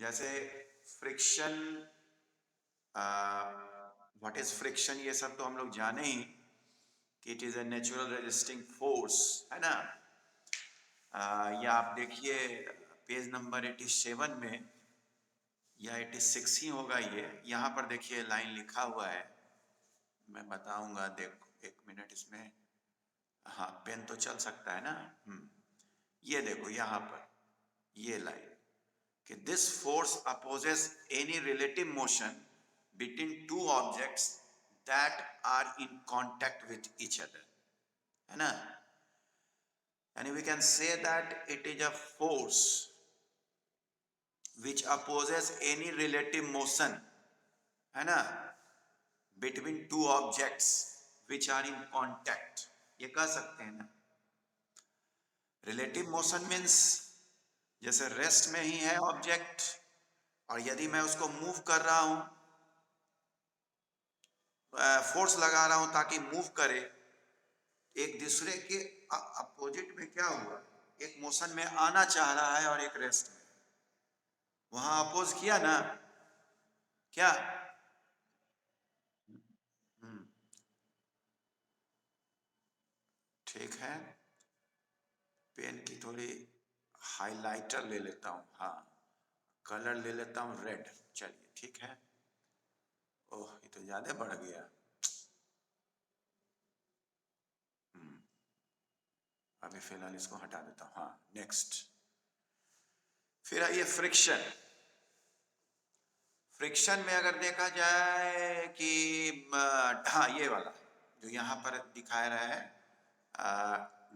जैसे friction, what is friction, ये सब तो हम लोग जाने ही कि it is a natural resisting force, है ना। ये आप देखिए पेज नंबर 87 में या 86 ही होगा, ये यहाँ पर देखिए लाइन लिखा हुआ है, मैं बताऊंगा, देखो एक मिनट इसमें। हाँ, पेन तो चल सकता है ना। ये देखो यहाँ पर ये लाइन कि this force opposes any relative motion between two objects that are in contact with each other, है ना। यानी we can say that it is a force which opposes any relative motion, है ना, between two objects which are in contact, ये कह सकते हैं ना। रिलेटिव मोशन मीन्स जैसे रेस्ट में ही है ऑब्जेक्ट, और यदि मैं उसको मूव कर रहा हूं, फोर्स लगा रहा हूं ताकि मूव करे, एक दूसरे के अपोजिट में क्या हुआ, एक मोशन में आना चाह रहा है और एक रेस्ट में, वहां अपोज किया ना, क्या। हम्म, ठीक है। पेन की थोड़ी हाइलाइटर ले लेता हूँ, हाँ, कलर ले लेता हूँ रेड, चलिए ठीक है। ओह, ये तो ज्यादा बढ़ गया। हम्म, अभी फिलहाल इसको हटा देता हूँ। हाँ, नेक्स्ट। फिर आइए फ्रिक्शन। फ्रिक्शन में अगर देखा जाए कि हाँ, ये वाला जो यहाँ पर दिखाया रहा है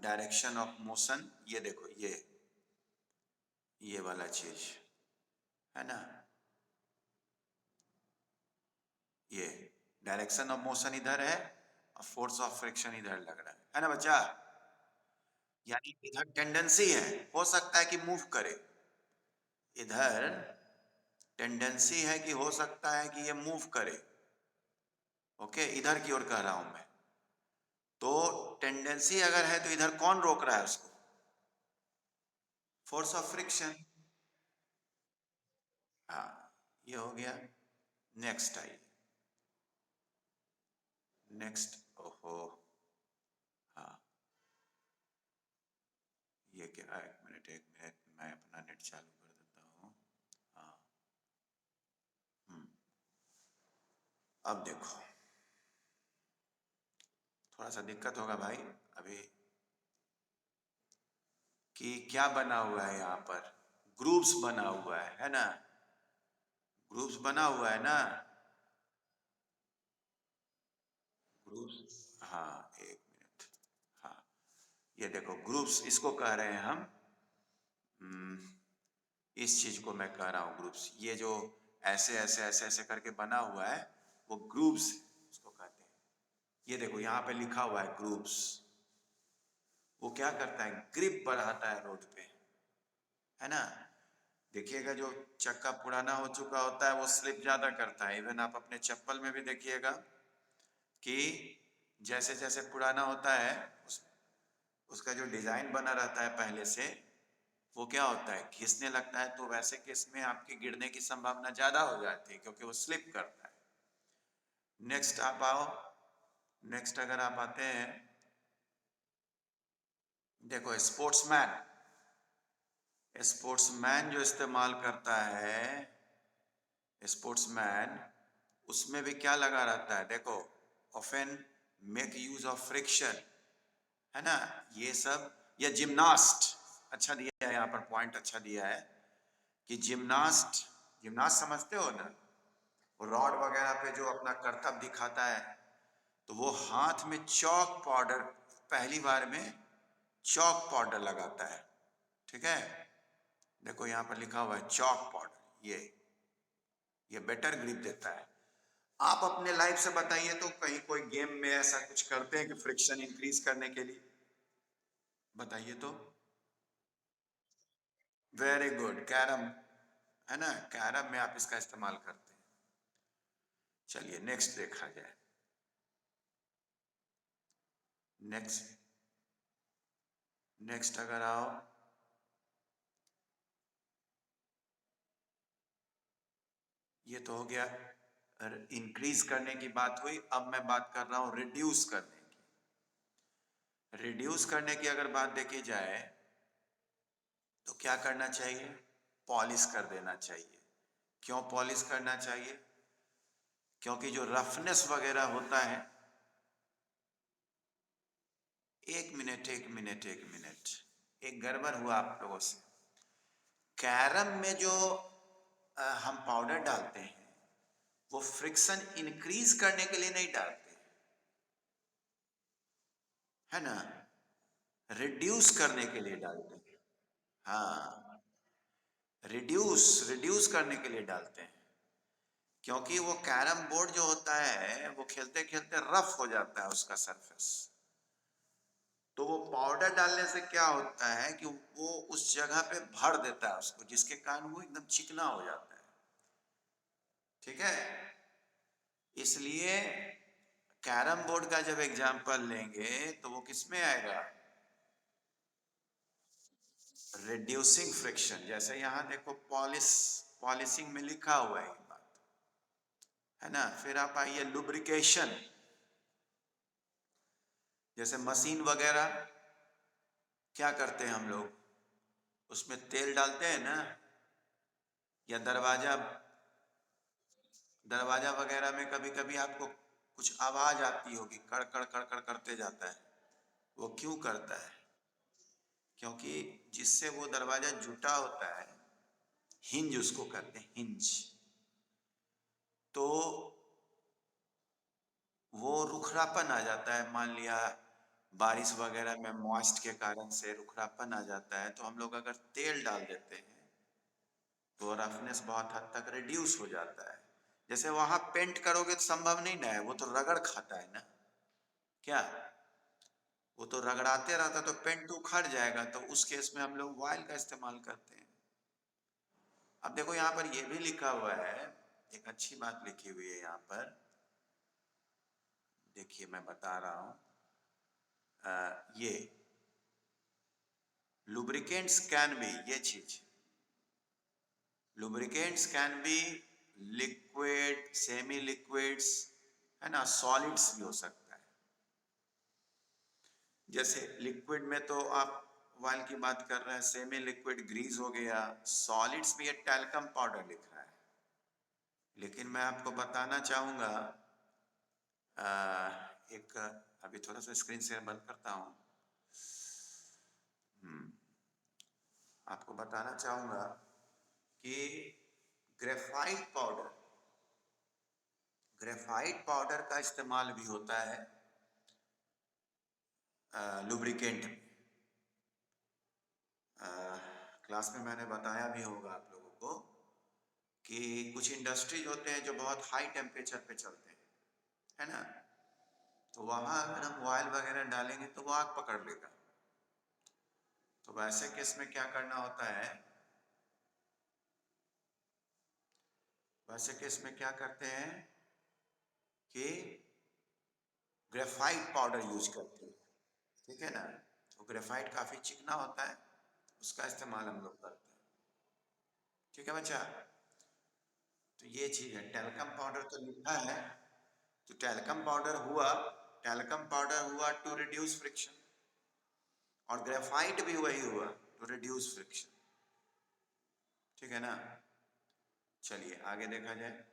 डायरेक्शन ऑफ मोशन, ये देखो ये वाला चीज, है ना, ये डायरेक्शन ऑफ मोशन इधर है और फोर्स ऑफ फ्रिक्शन इधर लग रहा है ना बच्चा। यानी इधर टेंडेंसी है, हो सकता है कि मूव करे, इधर टेंडेंसी है कि हो सकता है कि ये मूव करे। ओके, इधर की ओर कह रहा हूं मैं। तो टेंडेंसी अगर है तो इधर कौन रोक रहा है उसको, फोर्स ऑफ फ्रिक्शन। हाँ, ये हो गया। नेक्स्ट आइए, नेक्स्ट। ओहो, हाँ, ये क्या, एक मिनट मैं अपना नेट चालू कर देता हूँ। हाँ, हम्म, अब देखो थोड़ा सा दिक्कत होगा भाई अभी, कि क्या बना हुआ है यहाँ पर, ग्रुप्स बना हुआ है ना, ग्रुप्स बना हुआ है ना, ग्रुप्स। हाँ, एक मिनट। हाँ, ये देखो ग्रुप्स, इसको कह रहे हैं हम, हम्म, इस चीज को मैं कह रहा हूँ ग्रुप्स, ये जो ऐसे ऐसे ऐसे ऐसे करके बना हुआ है वो ग्रुप्स उसको कहते हैं। ये देखो यहाँ पे लिखा हुआ है ग्रुप्स, वो क्या करता है, ग्रिप बढ़ाता है रोड पे, है ना। देखिएगा जो चक्का पुराना हो चुका होता है वो स्लिप ज्यादा करता है, इवन आप अपने चप्पल में भी देखिएगा कि जैसे जैसे पुराना होता है उसका जो डिजाइन बना रहता है पहले से, वो क्या होता है, घिसने लगता है, तो वैसे केस में आपके गिरने की संभावना ज्यादा हो जाती है क्योंकि वो स्लिप करता है। नेक्स्ट आप आओ, नेक्स्ट अगर आप आते हैं, देखो स्पोर्ट्समैन, स्पोर्ट्समैन जो इस्तेमाल करता है, स्पोर्ट्समैन, उसमें भी क्या लगा रहता है, देखो often make use of friction, है ना, ये सब। या जिम्नास्ट, अच्छा दिया है यहाँ पर पॉइंट, अच्छा दिया है कि जिम्नास्ट, जिम्नास्ट समझते हो ना, वो रॉड वगैरह पे जो अपना करतब दिखाता है, तो वो हाथ में चौक पाउडर, पहली बार में चौक पाउडर लगाता है, ठीक है। देखो यहाँ पर लिखा हुआ है चौक पाउडर, ये बेटर ग्रिप देता है। आप अपने लाइफ से बताइए तो कहीं कोई गेम में ऐसा कुछ करते हैं कि फ्रिक्शन इंक्रीज करने के लिए, बताइए तो। वेरी गुड, कैरम, है ना, कैरम में आप इसका इस्तेमाल करते हैं। चलिए नेक्स्ट देखा जाए, नेक्स्ट, नेक्स्ट अगर आओ, ये तो हो गया इंक्रीज करने की बात हुई। अब मैं बात कर रहा हूं रिड्यूस करने की। रिड्यूस करने की अगर बात देखी जाए तो क्या करना चाहिए? पॉलिश कर देना चाहिए। क्यों पॉलिश करना चाहिए? क्योंकि जो रफनेस वगैरह होता है, एक गड़बड़ हुआ आप लोगों से। कैरम में जो हम पाउडर डालते हैं वो फ्रिक्शन इंक्रीज करने के लिए नहीं डालते, है ना, रिड्यूस करने के लिए डालते हैं। हाँ, रिड्यूस करने के लिए डालते हैं। क्योंकि वो कैरम बोर्ड जो होता है वो खेलते खेलते रफ हो जाता है उसका सरफेस। तो वो पाउडर डालने से क्या होता है कि वो उस जगह पे भर देता है उसको, जिसके कारण वो एकदम चिकना हो जाता है। ठीक है, इसलिए कैरम बोर्ड का जब एग्जांपल लेंगे तो वो किस में आएगा? Reducing friction. जैसे यहां देखो पॉलिशिंग में लिखा हुआ है ये बात, है ना। फिर आप आइए लुब्रिकेशन। जैसे मशीन वगैरह क्या करते हैं हम लोग, उसमें तेल डालते हैं ना, या दरवाजा दरवाजा वगैरह में कभी कभी आपको कुछ आवाज आती होगी, कड़कड़ कड़कड़ करते जाता है। वो क्यों करता है? क्योंकि जिससे वो दरवाजा जुटा होता है, हिंज उसको कहते हैं, हिंज, तो वो रुखरापन आ जाता है। मान लिया बारिश वगैरह में मॉइस्ट के कारण से रुखरापन आ जाता है, तो हम लोग अगर तेल डाल देते हैं तो रफनेस बहुत हद तक रिड्यूस हो जाता है। जैसे वहां पेंट करोगे तो संभव नहीं ना है, वो तो रगड़ खाता है ना, क्या वो तो रगड़ाते रहता तो पेंट तो उखड़ जाएगा। तो उस केस में हम लोग ऑयल का इस्तेमाल करते हैं। अब देखो यहाँ पर ये भी लिखा हुआ है, एक अच्छी बात लिखी हुई है यहाँ पर, देखिए मैं बता रहा हूं। ये lubricants can be, ये चीज, lubricants can be liquid, semi liquids, है ना, सॉलिड्स भी हो सकता है। जैसे लिक्विड में तो आप ऑयल की बात कर रहे हैं, सेमी लिक्विड ग्रीस हो गया, सॉलिड्स भी है, टैल्कम पाउडर लिख रहा है। लेकिन मैं आपको बताना चाहूंगा, एक अभी थोड़ा सा स्क्रीन शेयर बंद करता हूं। आपको बताना चाहूंगा कि ग्रेफाइट पाउडर ग्रेफाइट पाउडर का इस्तेमाल भी होता है लुब्रिकेंट में। क्लास में मैंने बताया भी होगा आप लोगों को कि कुछ इंडस्ट्रीज होते हैं जो बहुत हाई टेम्परेचर पे चलते हैं, है ना, तो वहां अगर हम ऑयल वगैरह डालेंगे तो वो आग पकड़ लेगा। तो वैसे केस में क्या करना होता है, वैसे केस में क्या करते हैं कि ग्रेफाइट पाउडर यूज करते हैं। ठीक है ना, तो ग्रेफाइट काफी चिकना होता है, उसका इस्तेमाल हम लोग करते हैं। ठीक है बच्चा, तो ये चीज है। टैल्कम पाउडर तो लिखा है, तो टैल्कम पाउडर हुआ टू रिड्यूस फ्रिक्शन, और ग्रेफाइट भी वही हुआ टू रिड्यूस फ्रिक्शन। ठीक है ना, चलिए आगे देखा जाए।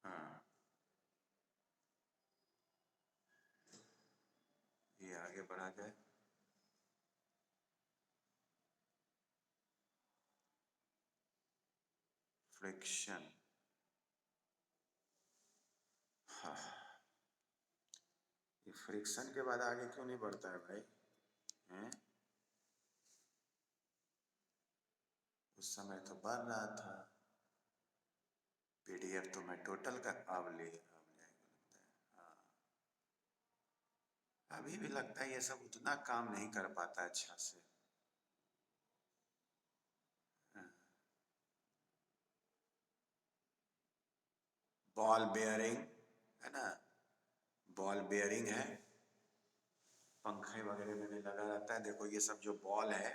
हाँ, ये आगे बढ़ा जाए। फ्रिक्शन, हाँ, ये फ्रिक्शन के बाद आगे क्यों नहीं बढ़ता है भाई? हैं? उस समय तो बढ़ रहा था। पीडीएफ तो मैं टोटल का अब ले हाँ, अभी भी लगता है ये सब उतना काम नहीं कर पाता अच्छा से। हाँ। बॉल बेयरिंग, है ना, बॉल बेयरिंग है, पंखे वगैरह में भी लगा रहता है। देखो ये सब जो बॉल है,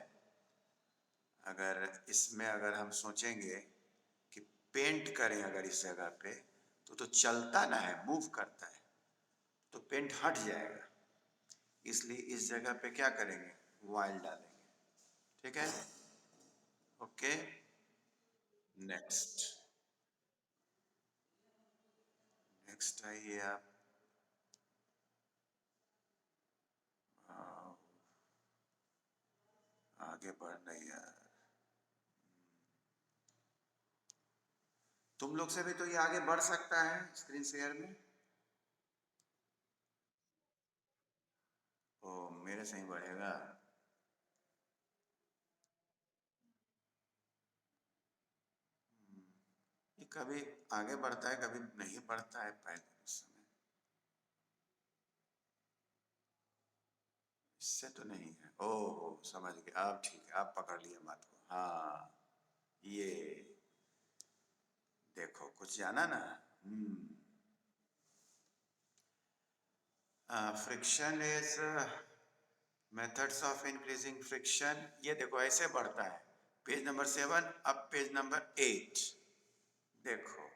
अगर इसमें अगर हम सोचेंगे कि पेंट करें अगर इस जगह पे, तो चलता ना है, मूव करता है, तो पेंट हट जाएगा। इसलिए इस जगह पे क्या करेंगे, वॉइल डालेंगे। ठीक है, ओके। नेक्स्ट नेक्स्ट आइए आप। आगे बढ़ नहीं यार, तुम लोग से भी तो ये आगे बढ़ सकता है स्क्रीन शेयर में। ओ, मेरे से ही बढ़ेगा। ये कभी आगे बढ़ता है, कभी नहीं बढ़ता है। पहले उस समय इससे तो नहीं है। ओह समझ गए, आप ठीक है, आप पकड़ लिए बात को। हाँ, ये देखो कुछ जाना ना। Friction is methods of increasing friction. ये देखो ऐसे बढ़ता है। पेज नंबर 7, अब पेज नंबर 8 देखो,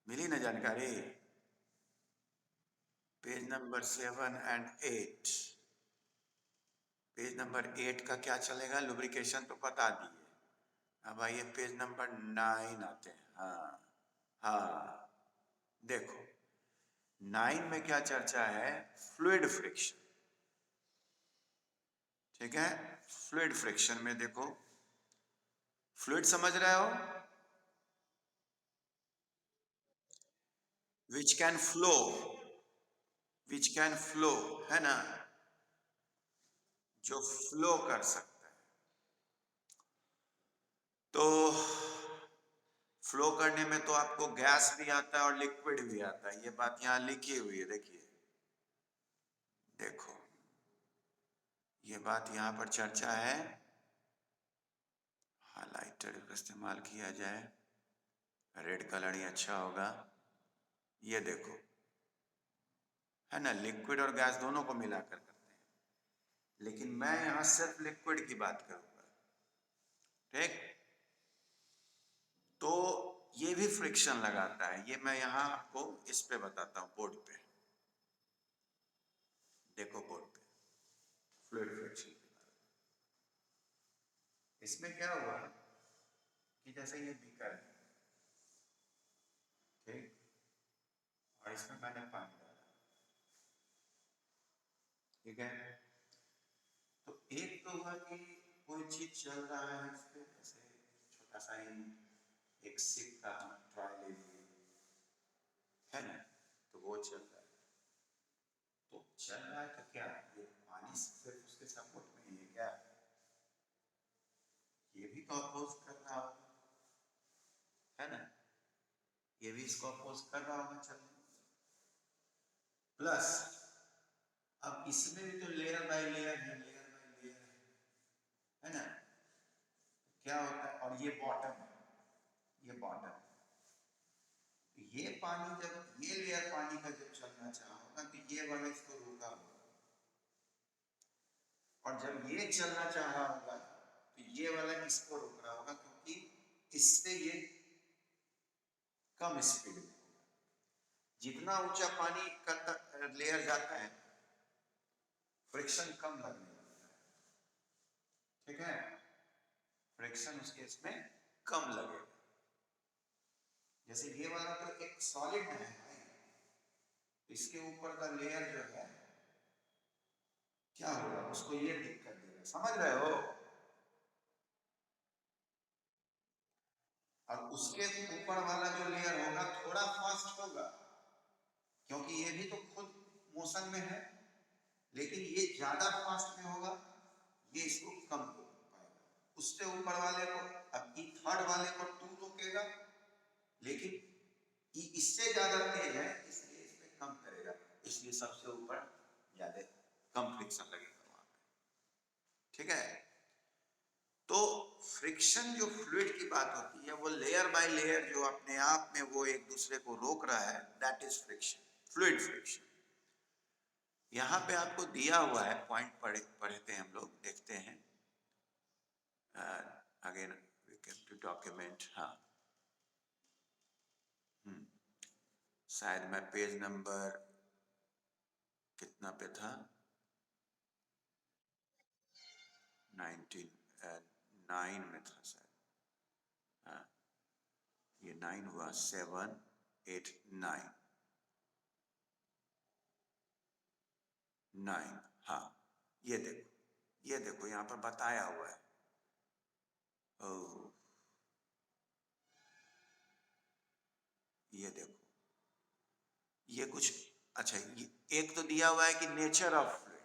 मिली ना जानकारी। Page number 7 and 8। Page number 8 का क्या चलेगा, लुब्रिकेशन तो बता दिए। अब आइए पेज नंबर 9 आते हैं। हाँ हाँ, देखो 9 में क्या चर्चा है, फ्लूइड फ्रिक्शन। ठीक है, फ्लूइड फ्रिक्शन में देखो, फ्लूइड समझ रहे हो, which can flow, which can flow, है ना, जो फ्लो कर सकता है। तो फ्लो करने में तो आपको गैस भी आता है और लिक्विड भी आता है। ये बात यहां लिखी हुई है, देखिए, देखो ये बात यहां पर चर्चा है। हाइलाइटर का इस्तेमाल किया जाए, रेड कलर ही अच्छा होगा। ये देखो, है ना, लिक्विड और गैस दोनों को मिलाकर करते हैं, लेकिन मैं यहां सिर्फ लिक्विड की बात करूंगा। ठीक, तो ये भी फ्रिक्शन लगाता है। ये मैं यहां आपको इस पे बताता हूं, बोर्ड पे देखो, बोर्ड पे फ्लूइड फ्रिक्शन। इसमें क्या हुआ कि जैसे ये बीकर है, ठीक, और इसमें मैंने पानी डाला, ठीक है। तो एक तो हुआ कि कोई चीज चल रहा है इस पे, जैसे छोटा सा ही एक सिक्का हम ट्राई ले लिए, है ना, तो वो चल रहा है। तो चल रहा है तो क्या ये पानी सिर्फ उसके सपोर्ट में ही है क्या, ये भी तो अपोज कर रहा होगा, है ना, ये भी इसको अपोज कर रहा होगा चलने। प्लस अब इसमें भी तो लेयर बाय लेयर है, लेयर बाय लेयर है ना। क्या होता है, और ये बॉटम है, ये बॉटम है, तो ये पानी जब ये लेयर पानी का जब चलना चाह होगा तो ये वाला इसको रोका होगा, और जब ये चलना चाह रहा होगा तो ये वाला इसको रोक रहा होगा, क्योंकि इससे ये कम स्पीड में, जितना ऊंचा पानी का लेयर जाता है फ्रिक्शन कम लगने लगता है। ठीक है, फ्रिक्शन उसके इसमें कम लगेगा। जैसे ये वाला तो एक सॉलिड है, इसके ऊपर का लेयर जो है क्या होगा, उसको ये दिक्कत देगा, समझ रहे हो। और उसके ऊपर वाला जो लेयर होगा थोड़ा फास्ट होगा, क्योंकि ये भी तो खुद मोशन में है, लेकिन ये ज्यादा फास्ट में होगा, ये इसको कम कर पाएगा। उससे ऊपर वाले को, अब ई थर्ड वाले को टू रोकेगा, लेकिन ई इससे ज्यादा तेज है, इसलिए इसमें कम करेगा, इसलिए सबसे ऊपर ज्यादा कम फ्रिक्शन लगेगा वहां पे। ठीक है, तो फ्रिक्शन जो फ्लूइड की बात होती है, वो लेयर बाय लेयर जो अपने आप में वो एक दूसरे को रोक रहा है, that is friction, fluid friction. यहाँ पे आपको दिया हुआ है पॉइंट, पढ़ते हैं हम लोग, देखते हैं again we can to document. हाँ शायद मैं पेज नंबर कितना पे था, 9 में था शायद। हाँ ये 9 हुआ, 7 8 9 9। हाँ ये देखो यहाँ पर बताया हुआ है। ओह ये देखो, ये कुछ अच्छा, ये एक तो दिया हुआ है कि नेचर ऑफ फ्लूइड,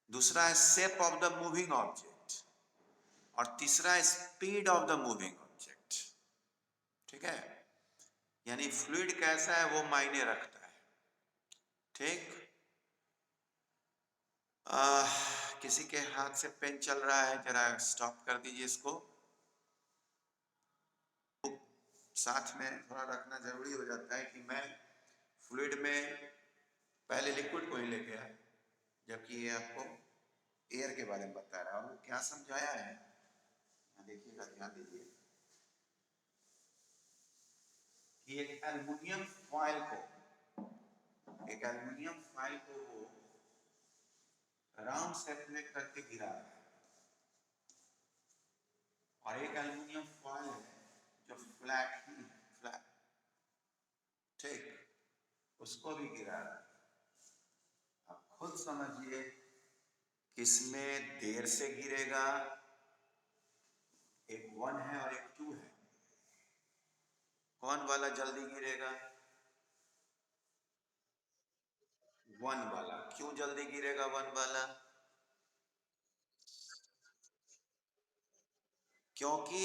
दूसरा है shape of the moving object, और तीसरा है speed of the moving object. ठीक है, यानी फ्लूइड कैसा है वो मायने रखता है। ठीक, किसी के हाथ से पेन चल रहा है, जरा स्टॉप कर दीजिए इसको। साथ में थोड़ा रखना जरूरी हो जाता है कि मैं फ्लूइड में पहले लिक्विड को ही लेके आया, जबकि ये आपको एयर के बारे में बता रहा है। और क्या समझाया है देखिएगा, ध्यान दीजिए कि एक एल्युमिनियम फॉइल को वो राउंड शेप में करके गिरा है, और एक एल्युमिनियम फॉइल है जो फ्लैट ही फ्लैट, ठीक, उसको भी गिरा है। अब खुद समझिए किसमें देर से गिरेगा, एक 1 है और एक 2 है, कौन वाला जल्दी गिरेगा? 1 वाला। क्यों जल्दी गिरेगा 1 वाला? क्योंकि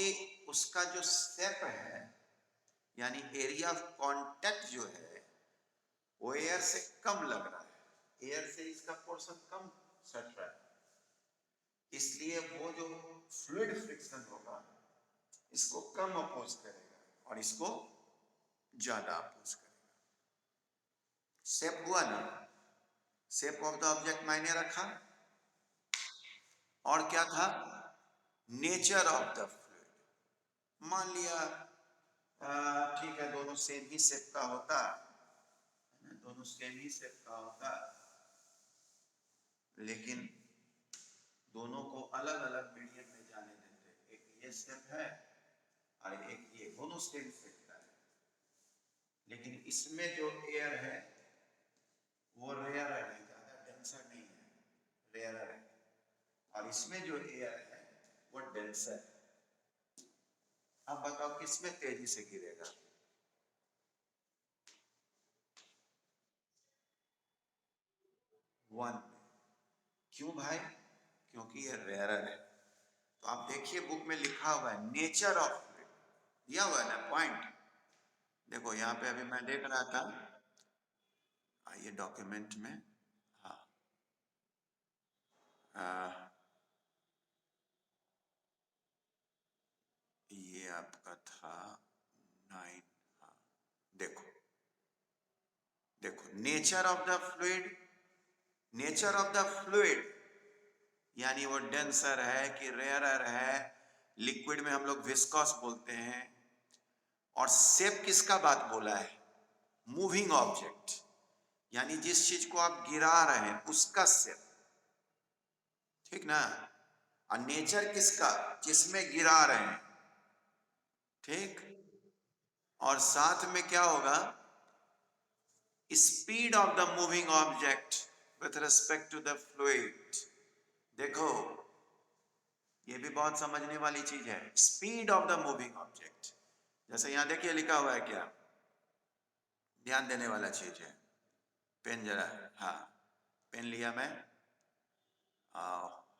उसका जो स्टेप है, यानी एरिया ऑफ कांटेक्ट जो है वो एयर से कम लग रहा है, एयर से इसका पोर्शन कम सट रहा है, इसलिए वो जो फ्लूइड फ्रिक्शन होगा इसको कम अपोज करेगा और इसको ज्यादा अपोज करेगा। शेप हुआ ना, शेप ऑफ द ऑब्जेक्ट मायने रखा, और क्या था? Nature of the fluid. मान लिया ठीक है, दोनों सेम ही शेप का होता, दोनों सेम ही शेप का होता, लेकिन दोनों को अलग अलग मीडियम में जाने देते। एक ये शेप है और एक ये, दोनों सेम शेप का है, लेकिन इसमें जो एयर है वो रेयर है, ज्यादा डेंसर नहीं है, रेयर है, और इसमें जो एयर है वो डेंसर है। अब बताओ किसमें तेजी से गिरेगा? 1 में। क्यों भाई? क्योंकि ये रेयर है। तो आप देखिए बुक में लिखा हुआ है नेचर ऑफ फ्लूइड, दिया हुआ है ना पॉइंट। देखो यहाँ पे अभी मैं देख रहा था, आइए डॉक्यूमेंट में, हाँ ये आपका था 9। हाँ देखो, देखो nature of the fluid, nature of the fluid यानी वो डेंसर है कि रेयरर है। लिक्विड में हम लोग विस्कॉस बोलते हैं। और शेप किसका बात बोला है? मूविंग ऑब्जेक्ट, यानी जिस चीज को आप गिरा रहे हैं उसका शेप, ठीक ना। और नेचर किसका? जिसमें गिरा रहे हैं, ठीक। और साथ में क्या होगा? Speed of the moving object with respect to the fluid. देखो ये भी बहुत समझने वाली चीज है, speed of the moving object. जैसे यहां देखिए लिखा हुआ है, क्या ध्यान देने वाला चीज है। पेन जरा, हाँ पेन लिया मैं,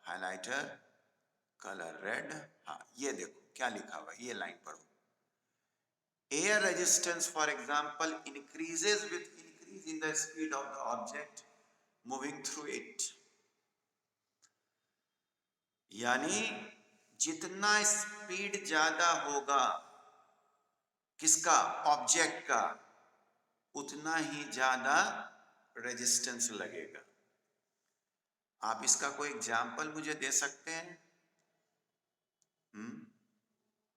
हाइलाइटर कलर रेड, हाँ ये देखो क्या लिखा हुआ है, ये लाइन पढ़ो। Air resistance for example increases with increase in the speed of the object moving through it. यानी जितना स्पीड ज्यादा होगा किसका? ऑब्जेक्ट का, उतना ही ज्यादा रेजिस्टेंस लगेगा। आप इसका कोई एग्जाम्पल मुझे दे सकते हैं?